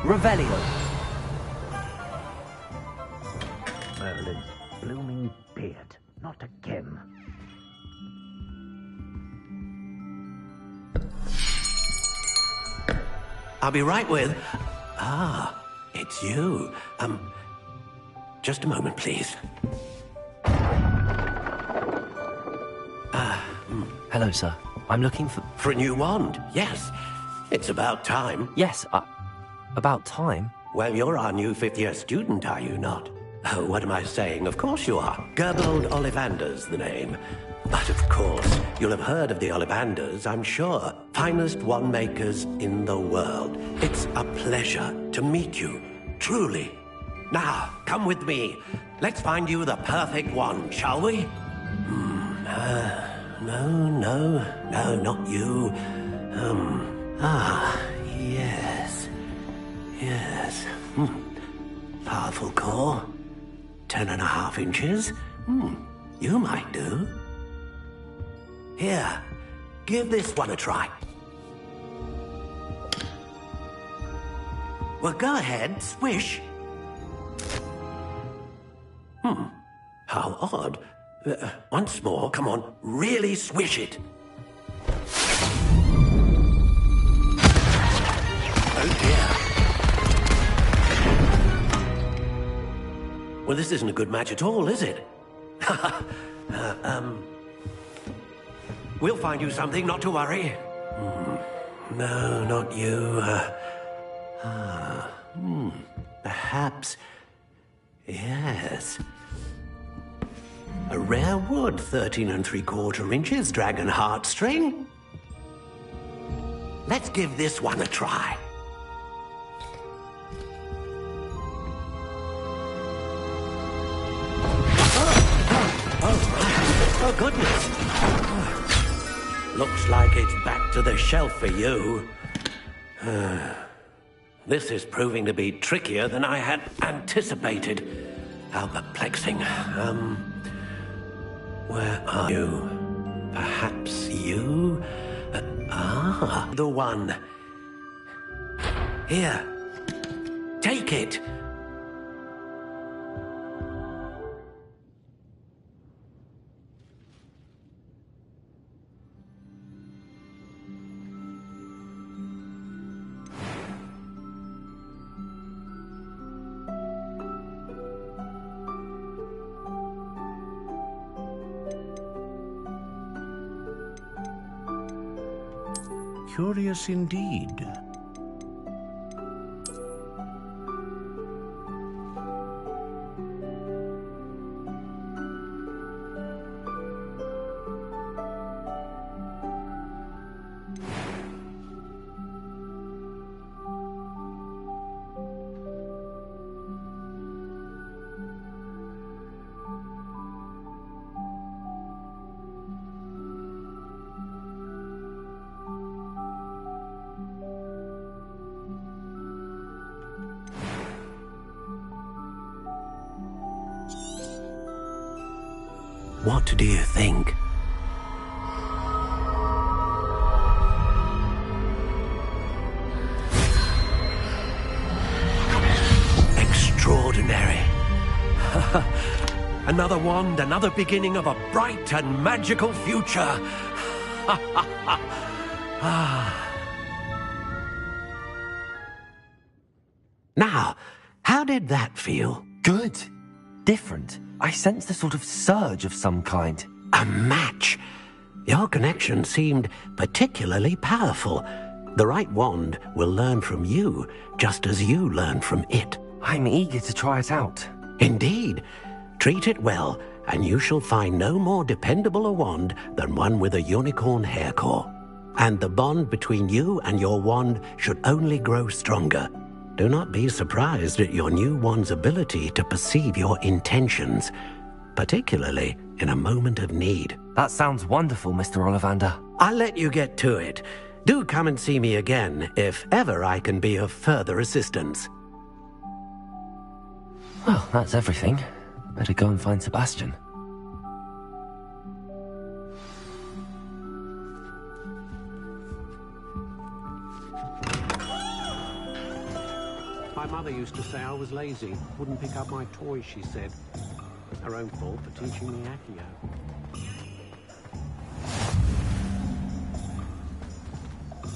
Revelio. Merlin's blooming beard. Not again. I'll be right with... Ah, it's you. Just a moment, please. Hello, sir. I'm looking for... For a new wand, yes. It's about time. Yes, about time? Well, you're our new fifth-year student, are you not? Oh, what am I saying? Of course you are. Gerbold Ollivander's the name. But of course, you'll have heard of the Ollivanders, I'm sure. Finest wand makers in the world. It's a pleasure to meet you, truly. Now, come with me. Let's find you the perfect wand, shall we? No, not you. Yes. Powerful core. 10.5 inches. You might do. Here, give this one a try. Well, go ahead, swish. How odd. Once more, come on, really swish it. Oh dear. Well, this isn't a good match at all, is it? We'll find you something, not to worry. No, not you. Perhaps... Yes. A rare wood, 13 3/4 inches, dragon heartstring. Let's give this one a try. Oh, goodness. Looks like it's back to the shelf for you. This is proving to be trickier than I had anticipated. How perplexing. Where are you? Perhaps you? The one. Here. Take it. Curious indeed. What do you think? Extraordinary. Another wand, another beginning of a bright and magical future. Now, how did that feel? Good. Different. I sensed a sort of surge of some kind. A match. Your connection seemed particularly powerful. The right wand will learn from you, just as you learn from it. I'm eager to try it out. Indeed. Treat it well, and you shall find no more dependable a wand than one with a unicorn hair core. And the bond between you and your wand should only grow stronger. Do not be surprised at your new wand's ability to perceive your intentions, particularly in a moment of need. That sounds wonderful, Mr. Ollivander. I'll let you get to it. Do come and see me again if ever I can be of further assistance. Well, that's everything. Better go and find Sebastian. My mother used to say I was lazy. Wouldn't pick up my toys, she said. Her own fault for teaching me Accio.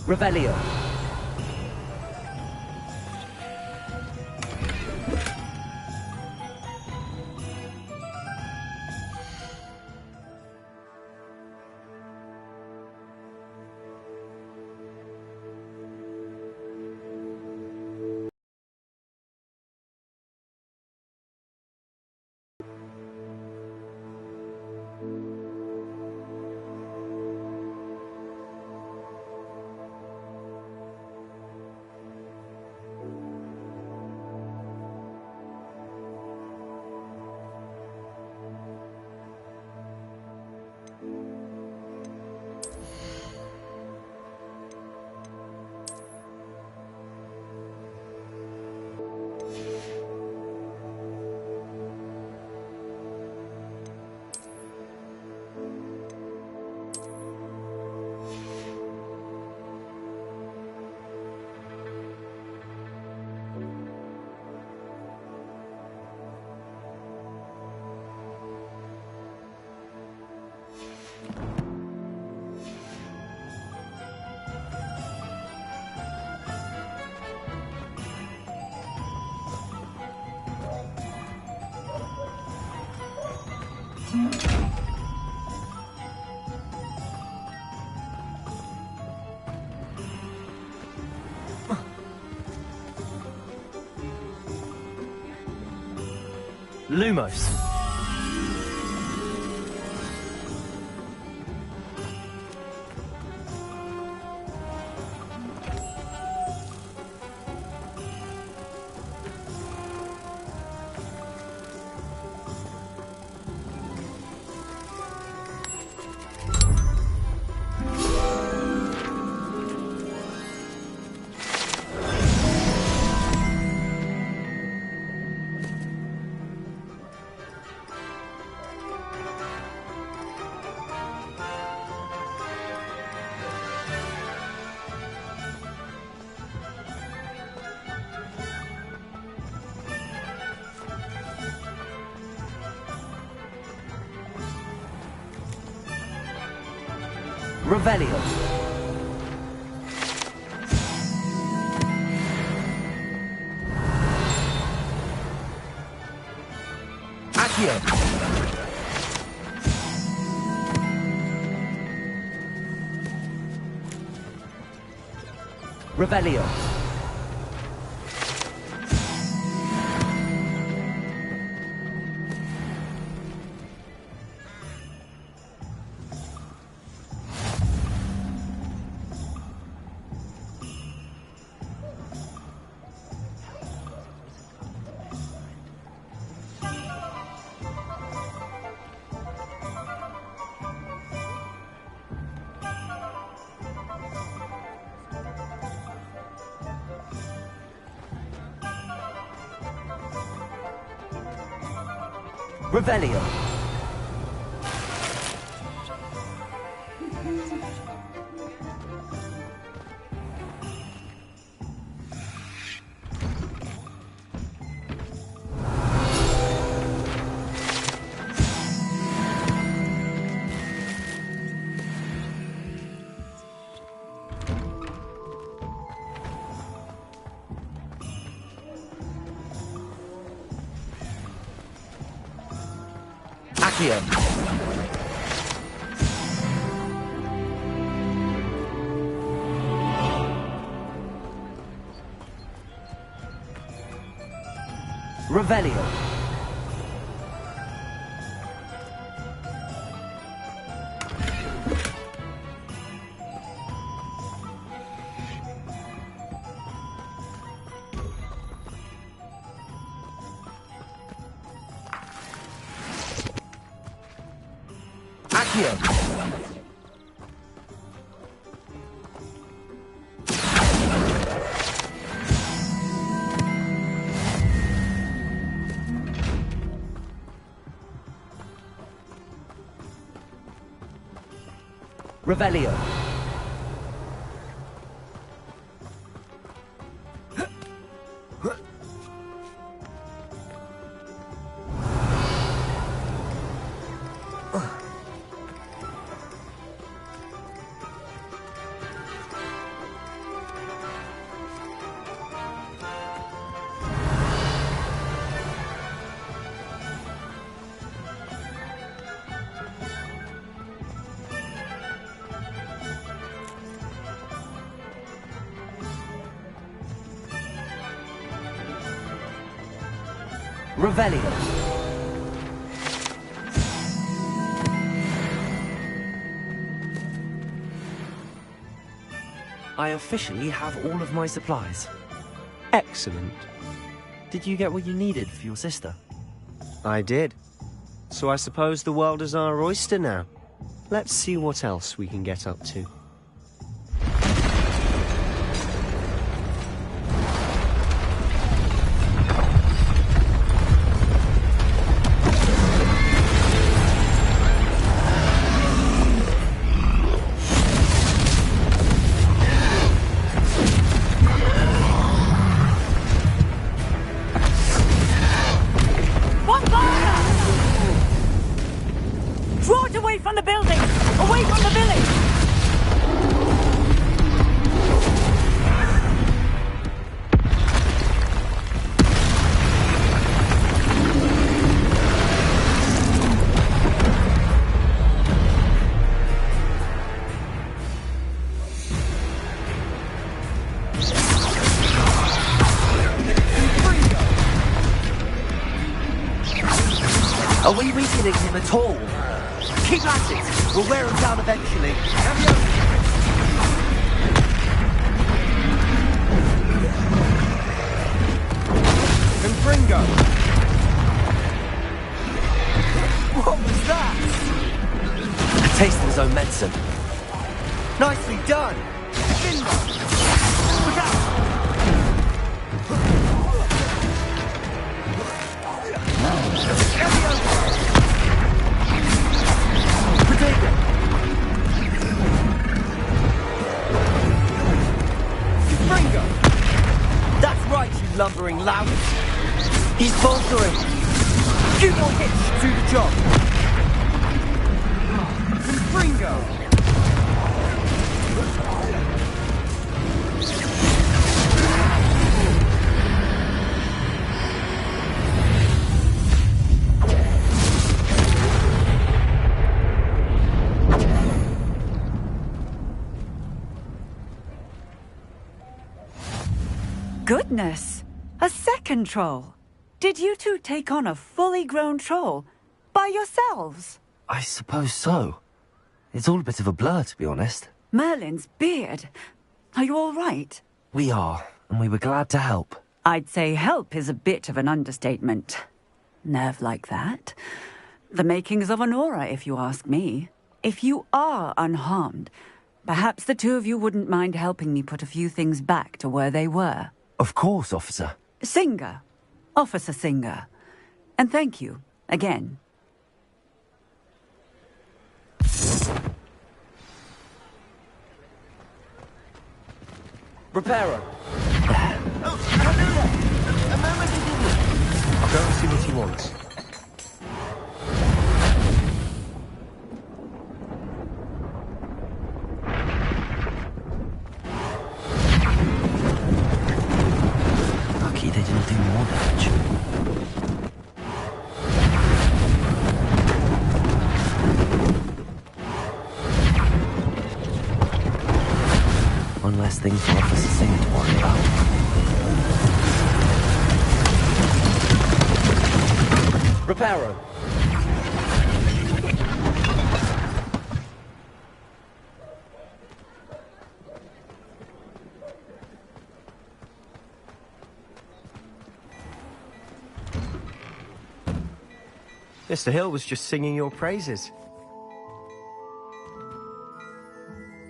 Revelio. Lumos. Revelio. Accio. Revelio. Revelio. Accio. Revelio. Accio. Revelio. Revelio. I officially have all of my supplies. Excellent. Did you get what you needed for your sister? I did. So I suppose the world is our oyster now. Let's see what else we can get up to. Are we weakening him at all? Keep at it! We'll wear him down eventually. Confringo! What was that? A taste of his own medicine. Nicely done! Look out! That's right, you lumbering lout! He's faltering! Few more hits, do the job! Confringo! Goodness! A second troll! Did you two take on a fully grown troll? By yourselves? I suppose so. It's all a bit of a blur, to be honest. Merlin's beard. Are you all right? We are, and we were glad to help. I'd say help is a bit of an understatement. Nerve like that. The makings of an aura, if you ask me. If you are unharmed, perhaps the two of you wouldn't mind helping me put a few things back to where they were. Of course, officer. Singer. Officer Singer. And thank you, again. Reparo. I'll go and see what he wants. Lucky they didn't do more damage. One less thing for Officer Singer to worry about. Reparo. Mr. Hill was just singing your praises.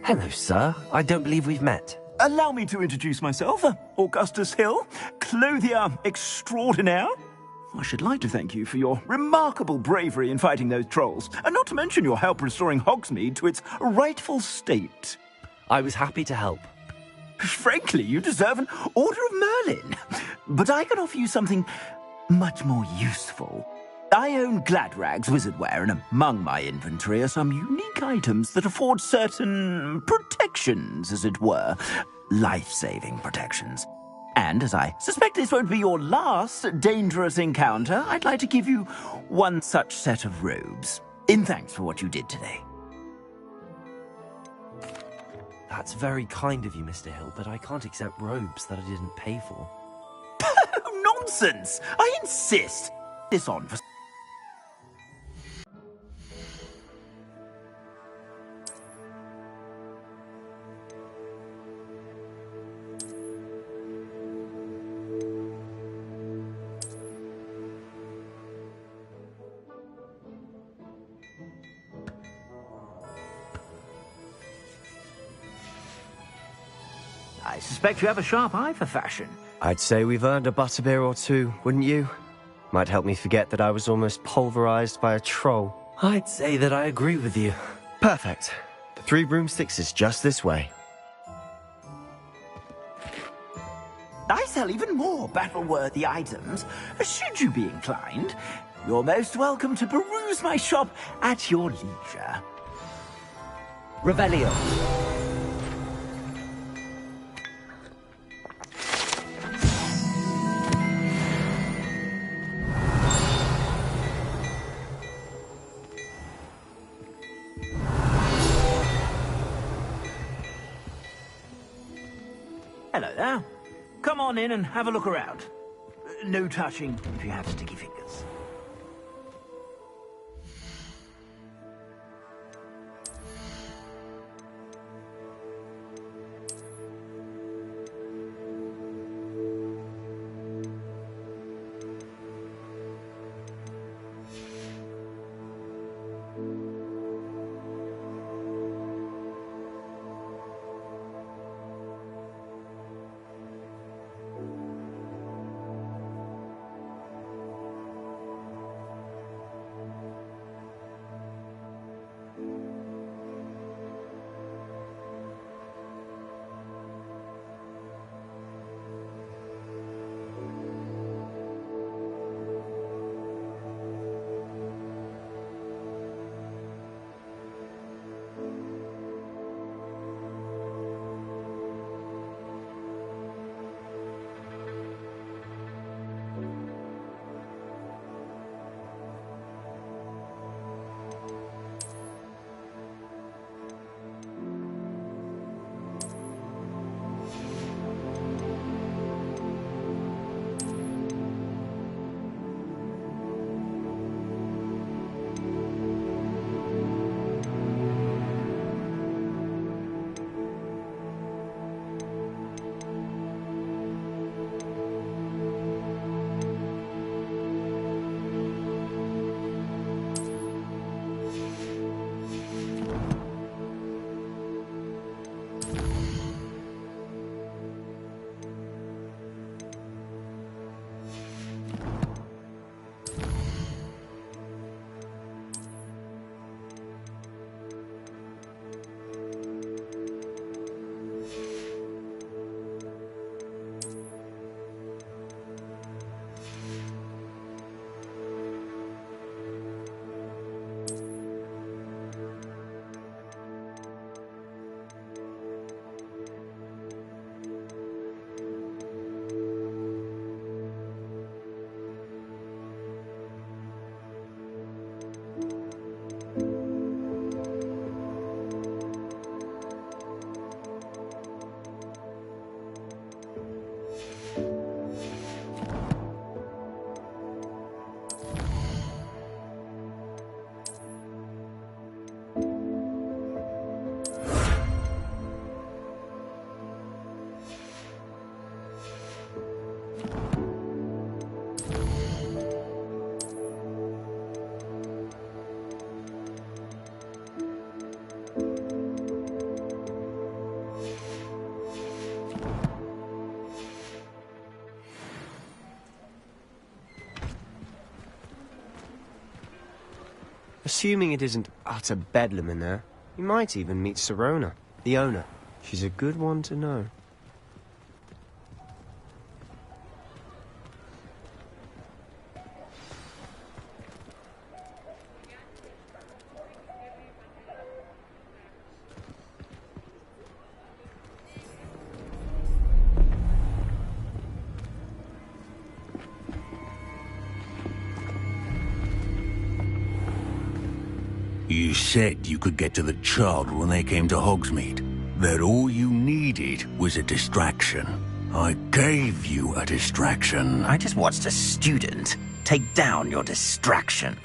Hello, sir. I don't believe we've met. Allow me to introduce myself, Augustus Hill, clothier extraordinaire. I should like to thank you for your remarkable bravery in fighting those trolls, and not to mention your help restoring Hogsmeade to its rightful state. I was happy to help. Frankly, you deserve an Order of Merlin. But I can offer you something much more useful. I own Gladrag's wizardware, and among my inventory are some unique items that afford certain protections, as it were. Life-saving protections. And as I suspect this won't be your last dangerous encounter, I'd like to give you one such set of robes, in thanks for what you did today. That's very kind of you, Mr. Hill, but I can't accept robes that I didn't pay for. Nonsense! I insist! this on for... I suspect you have a sharp eye for fashion. I'd say we've earned a butterbeer or two, wouldn't you? Might help me forget that I was almost pulverized by a troll. I'd say that I agree with you. Perfect. The 3 broomsticks is just this way. I sell even more battle-worthy items. Should you be inclined, you're most welcome to peruse my shop at your leisure. Revelio. Hello there. Come on in and have a look around. No touching if you have sticky fingers. Assuming it isn't utter bedlam in there, you might even meet Sirona, the owner. She's a good one to know. You said you could get to the child when they came to Hogsmeade. That all you needed was a distraction. I gave you a distraction. I just watched a student take down your distraction.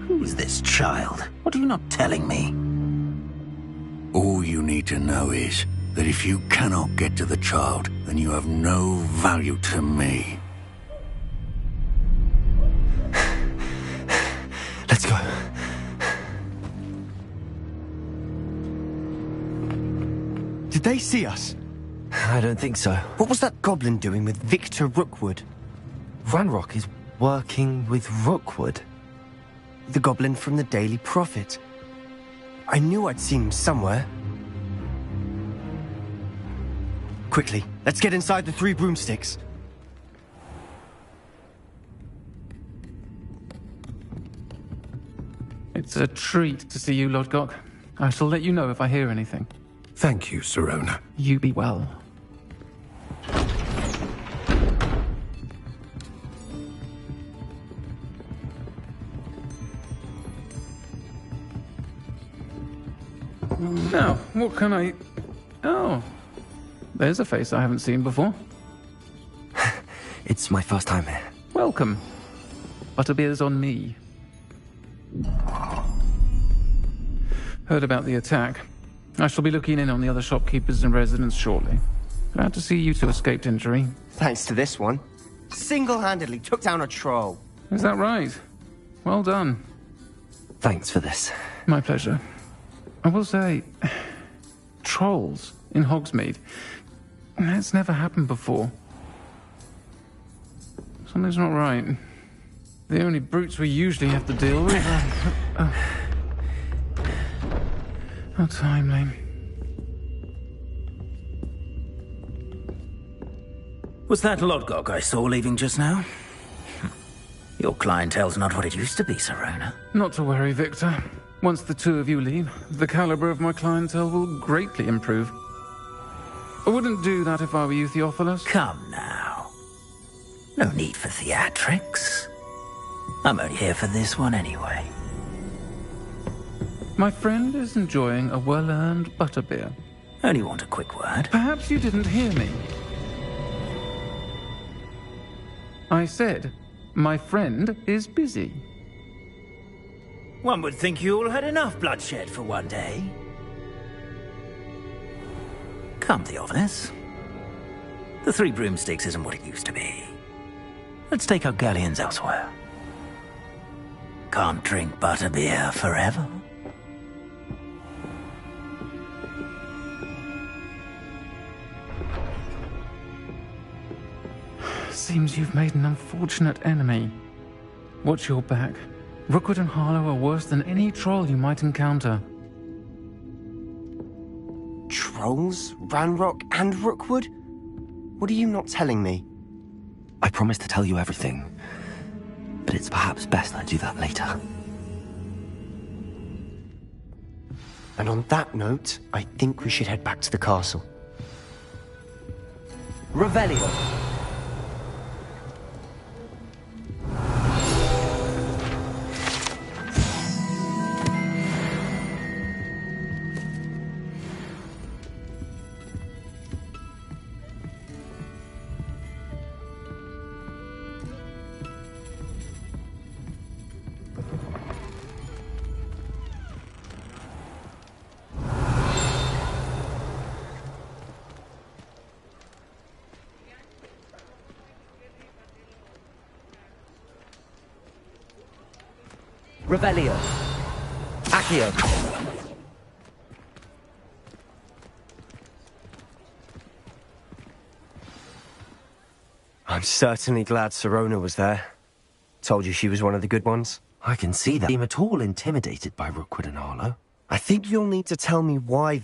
Who's this child? What are you not telling me? All you need to know is that if you cannot get to the child, then you have no value to me. Let's go. Did they see us? I don't think so. What was that goblin doing with Victor Rookwood? Ranrock is working with Rookwood? The goblin from the Daily Prophet. I knew I'd seen him somewhere. Quickly, let's get inside the 3 broomsticks. It's a treat to see you, Lodgok. I shall let you know if I hear anything. Thank you, Sirona. You be well. Now, what can I... Oh, there's a face I haven't seen before. It's my first time here. Welcome. Butterbeer's on me. Heard about the attack. I shall be looking in on the other shopkeepers and residents shortly. Glad to see you two escaped injury. Thanks to this one. Single-handedly took down a troll. Is that right? Well done. Thanks for this. My pleasure. I will say, trolls in Hogsmeade. That's never happened before. Something's not right. The only brutes we usually have to deal with are... How timely. Was that Lodgok I saw leaving just now? Your clientele's not what it used to be, Sirona. Not to worry, Victor. Once the 2 of you leave, the caliber of my clientele will greatly improve. I wouldn't do that if I were you, Theophilus. Come now. No need for theatrics. I'm only here for this one anyway. My friend is enjoying a well-earned butterbeer. Only want a quick word. Perhaps you didn't hear me. I said, my friend is busy. One would think you all had enough bloodshed for one day. Come, Theophilus. The 3 broomsticks isn't what it used to be. Let's take our galleons elsewhere. Can't drink butterbeer forever. Seems you've made an unfortunate enemy. Watch your back. Rookwood and Harlow are worse than any troll you might encounter. Trolls? Ranrock and Rookwood? What are you not telling me? I promised to tell you everything, but it's perhaps best I do that later. And on that note, I think we should head back to the castle. Revelio. Revelio. Accio. I'm certainly glad Sirona was there. Told you she was one of the good ones. I can see that. I'm at all intimidated by Rookwood and Harlow. I think you'll need to tell me why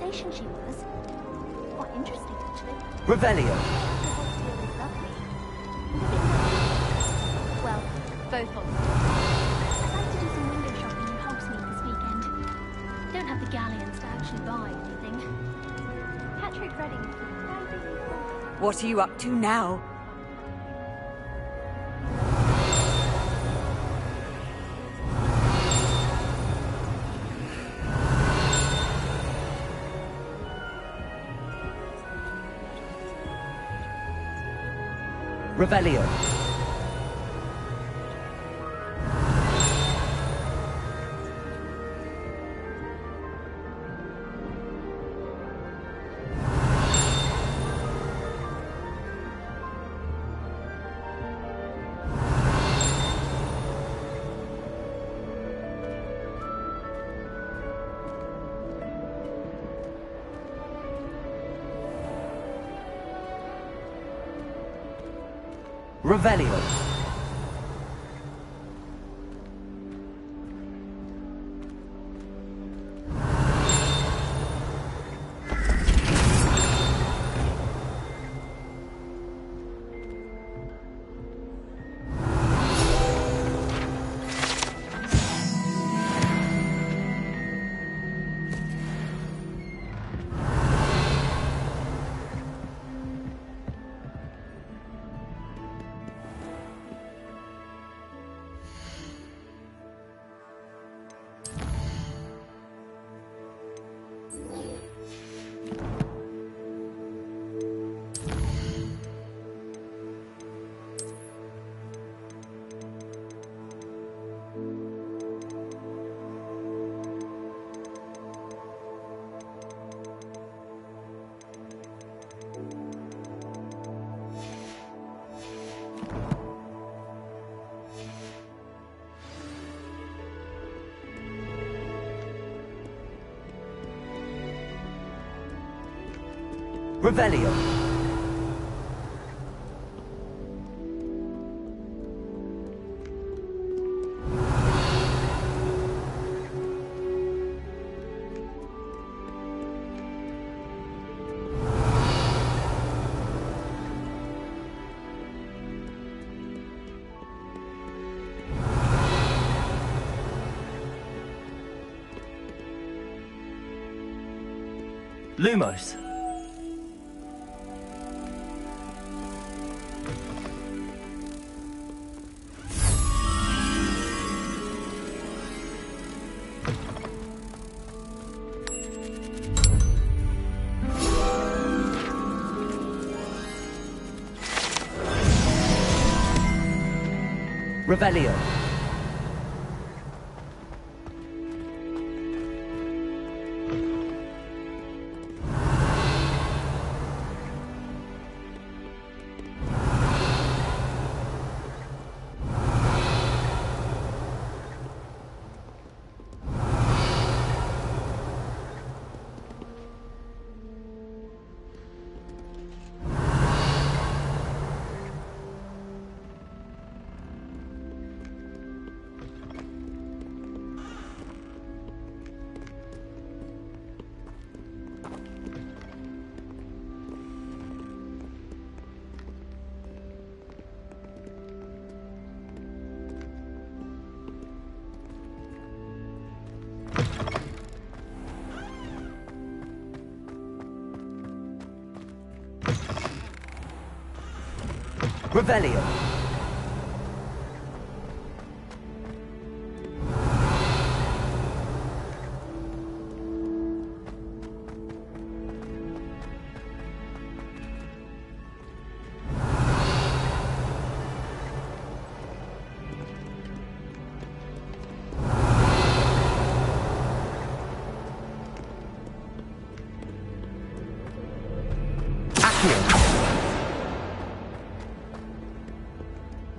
conversation she was. Quite interesting, actually. Revelio. Well, both volunteers. I'd like to do some window shopping in Hogsmeade this weekend. Don't have the galleons to actually buy anything. Patrick Redding. What are you up to now? Revelio. Revelio. Revelio. Lumos. Revelio. Revelio.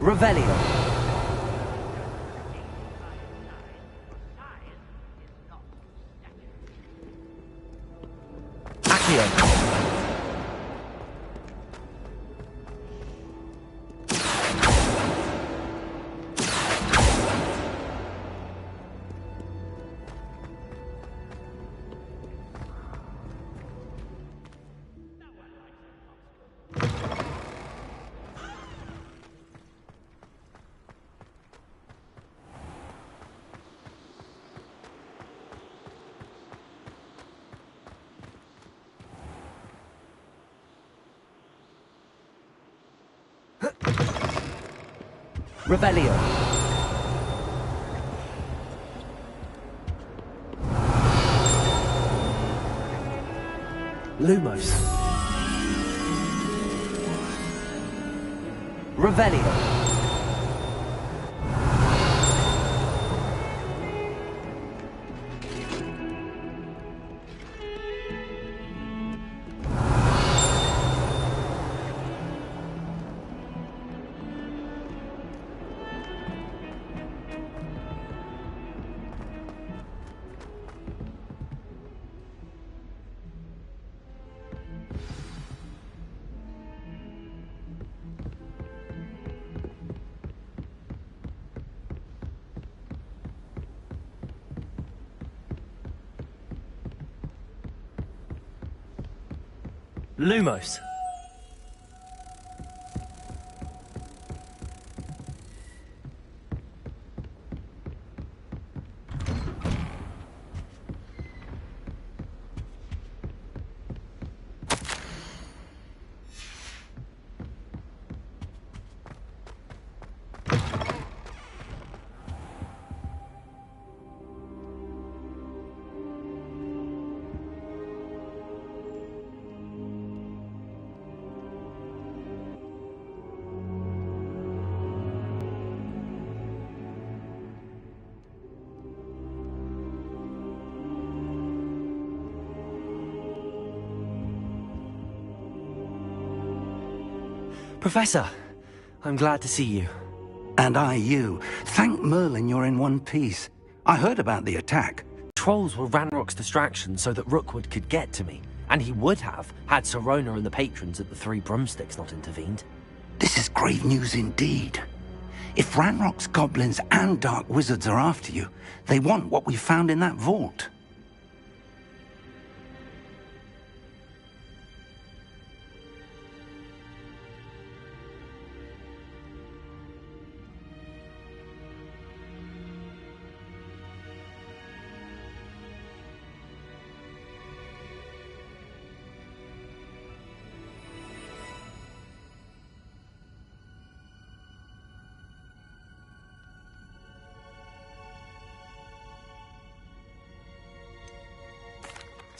Revelio. Accio. Revelio. Lumos. Revelio. Lumos. Professor, I'm glad to see you. And I you. Thank Merlin you're in one piece. I heard about the attack. Trolls were Ranrock's distraction so that Rookwood could get to me, and he would have had Sirona and the patrons at the Three Broomsticks not intervened. This is grave news indeed. If Ranrock's goblins and dark wizards are after you, they want what we found in that vault.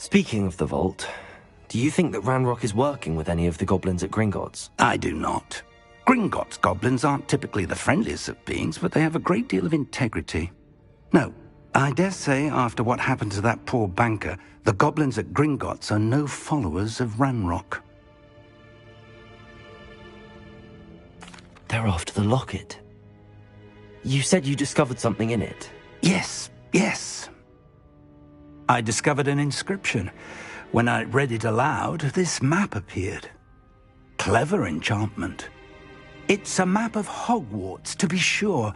Speaking of the vault, do you think that Ranrock is working with any of the goblins at Gringotts? I do not. Gringotts goblins aren't typically the friendliest of beings, but they have a great deal of integrity. No, I dare say after what happened to that poor banker, the goblins at Gringotts are no followers of Ranrock. They're after the locket. You said you discovered something in it. Yes. I discovered an inscription. When I read it aloud, this map appeared. Clever enchantment. It's a map of Hogwarts, to be sure,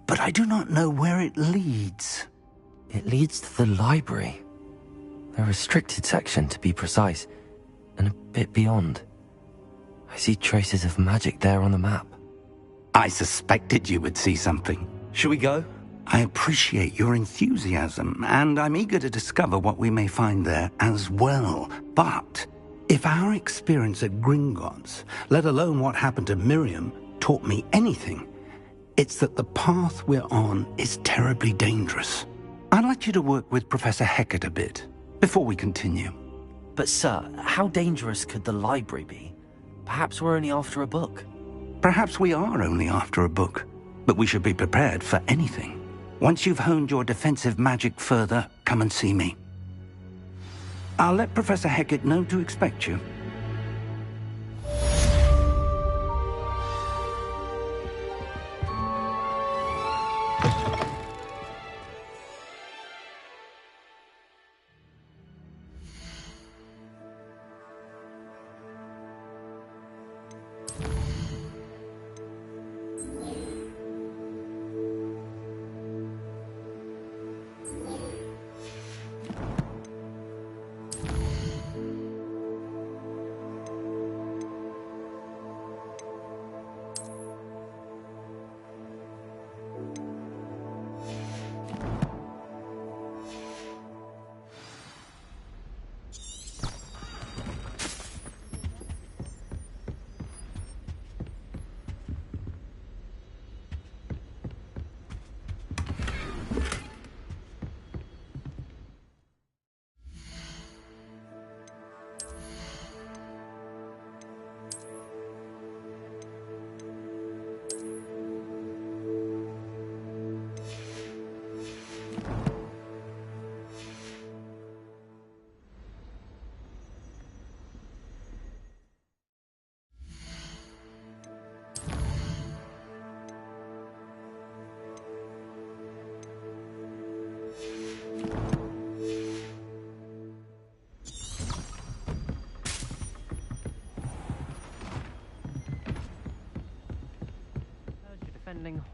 but I do not know where it leads. It leads to the library. A restricted section, to be precise, and a bit beyond. I see traces of magic there on the map. I suspected you would see something. Shall we go? I appreciate your enthusiasm, and I'm eager to discover what we may find there as well. But if our experience at Gringotts, let alone what happened to Miriam, taught me anything, it's that the path we're on is terribly dangerous. I'd like you to work with Professor Hecat a bit before we continue. But sir, how dangerous could the library be? Perhaps we're only after a book. Perhaps we are only after a book, but we should be prepared for anything. Once you've honed your defensive magic further, come and see me. I'll let Professor Hecat know to expect you.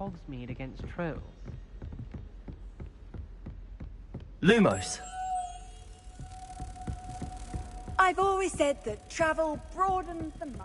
Hogsmeade against trolls. Lumos. I've always said that travel broadens the mind.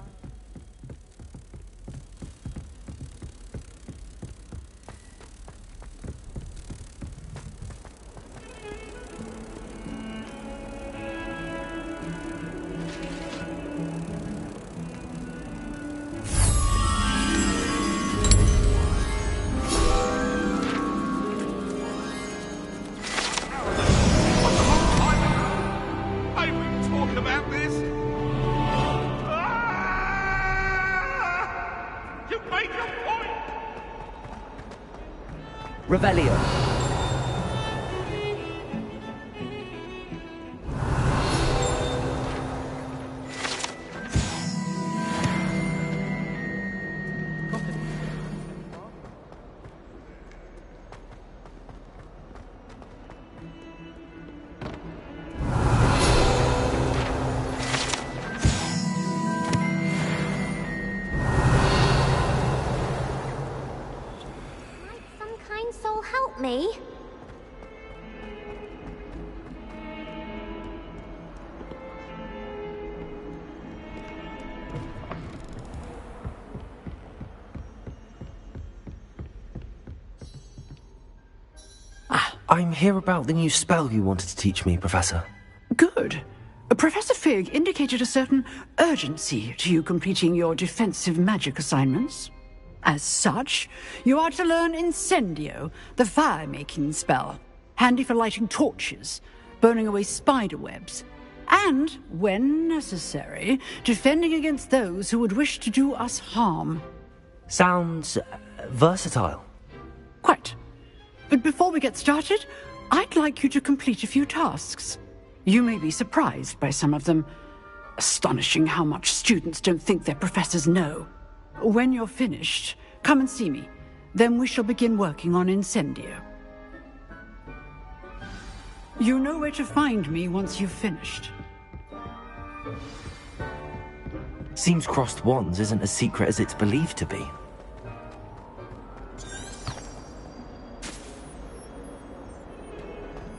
Revelio. Help me. I'm here about the new spell you wanted to teach me, Professor. Good. Professor Fig indicated a certain urgency to you completing your defensive magic assignments. As such, you are to learn Incendio, the fire-making spell, handy for lighting torches, burning away spider webs, and, when necessary, defending against those who would wish to do us harm. Sounds versatile. Quite. But before we get started, I'd like you to complete a few tasks. You may be surprised by some of them. Astonishing how much students don't think their professors know. When you're finished, come and see me. Then we shall begin working on Incendio. You know where to find me once you've finished. Seems crossed wands isn't as secret as it's believed to be.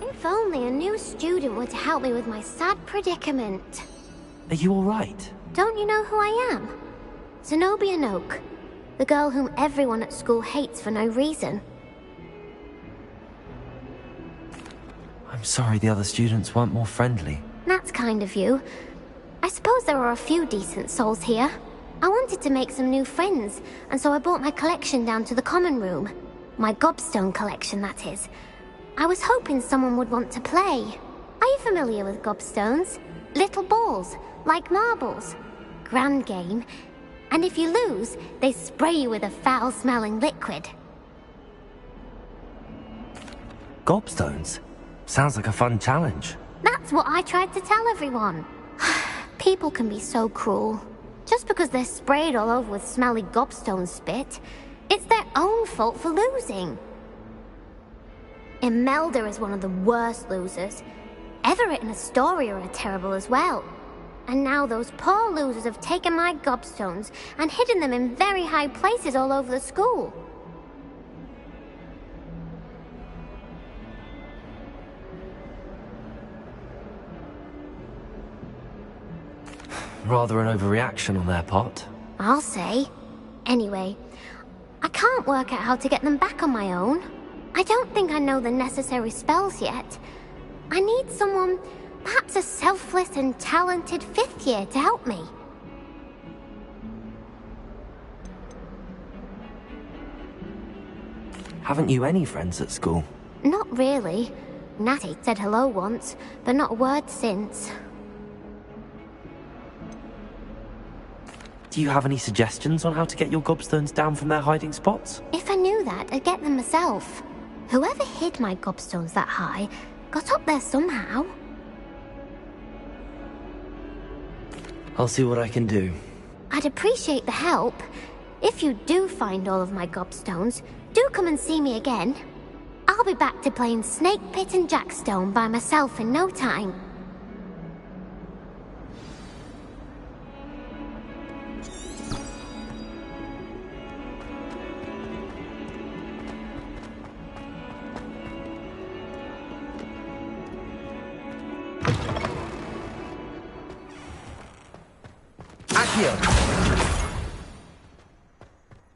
If only a new student were to help me with my sad predicament. Are you all right? Don't you know who I am? Zenobia Noak, the girl whom everyone at school hates for no reason. I'm sorry the other students weren't more friendly. That's kind of you. I suppose there are a few decent souls here. I wanted to make some new friends, and so I brought my collection down to the common room. My gobstone collection, that is. I was hoping someone would want to play. Are you familiar with gobstones? Little balls, like marbles. Grand game. And if you lose, they spray you with a foul-smelling liquid. Gobstones? Sounds like a fun challenge. That's what I tried to tell everyone. People can be so cruel. Just because they're sprayed all over with smelly gobstone spit, it's their own fault for losing. Imelda is one of the worst losers. Everett and Astoria are terrible as well. And now those poor losers have taken my gobstones and hidden them in very high places all over the school. Rather an overreaction on their part. I'll say. Anyway, I can't work out how to get them back on my own. I don't think I know the necessary spells yet. I need someone, perhaps a selfless and talented 5th year to help me. Haven't you any friends at school? Not really. Natty said hello once, but not a word since. Do you have any suggestions on how to get your gobstones down from their hiding spots? If I knew that, I'd get them myself. Whoever hid my gobstones that high got up there somehow. I'll see what I can do. I'd appreciate the help. If you do find all of my gobstones, do come and see me again. I'll be back to playing Snake Pit and Jackstone by myself in no time. Accio!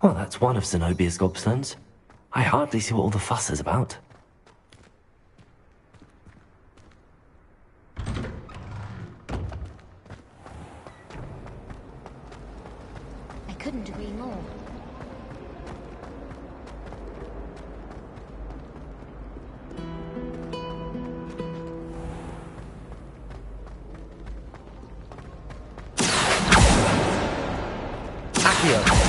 Well, that's one of Zenobia's gobstones. I hardly see what all the fuss is about. I couldn't agree more. Accio!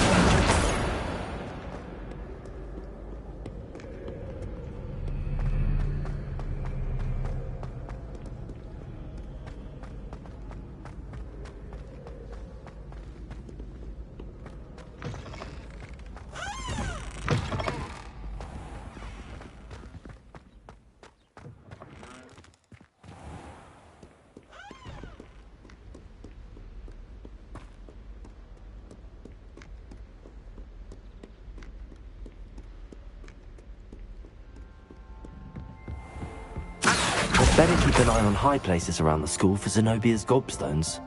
Better keep an eye on high places around the school for Zenobia's gobstones.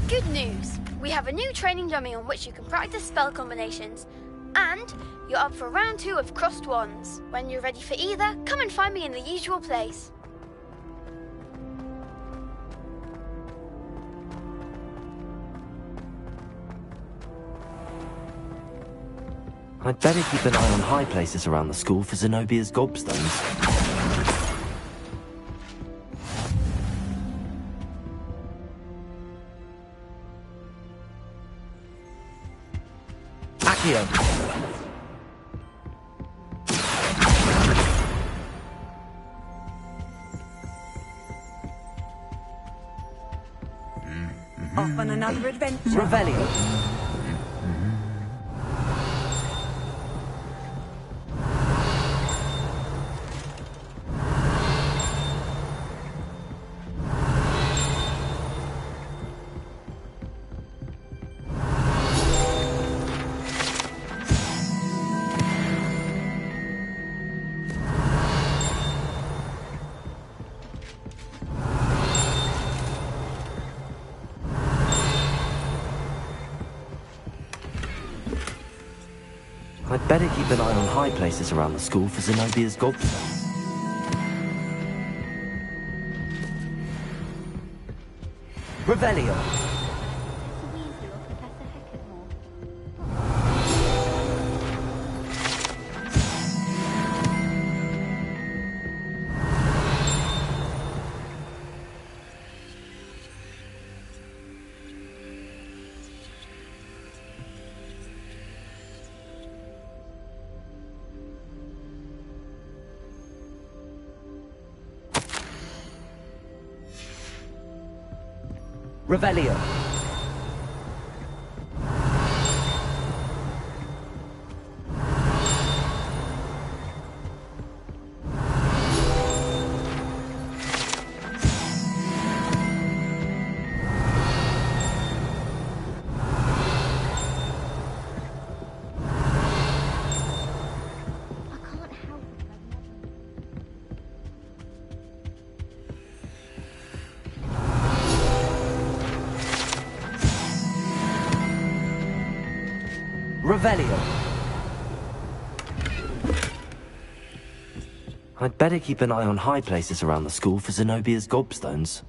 Good news! We have a new training dummy on which you can practice spell combinations. And you're up for round 2 of Crossed Wands. When you're ready for either, come and find me in the usual place. I'd better keep an eye on high places around the school for Zenobia's gobstones. Accio! Off on another adventure. Revelio! I'd better keep an eye on high places around the school for Zenobia's gobstones. Revelio! Revelio! Revelio! I'd better keep an eye on high places around the school for Zenobia's gobstones.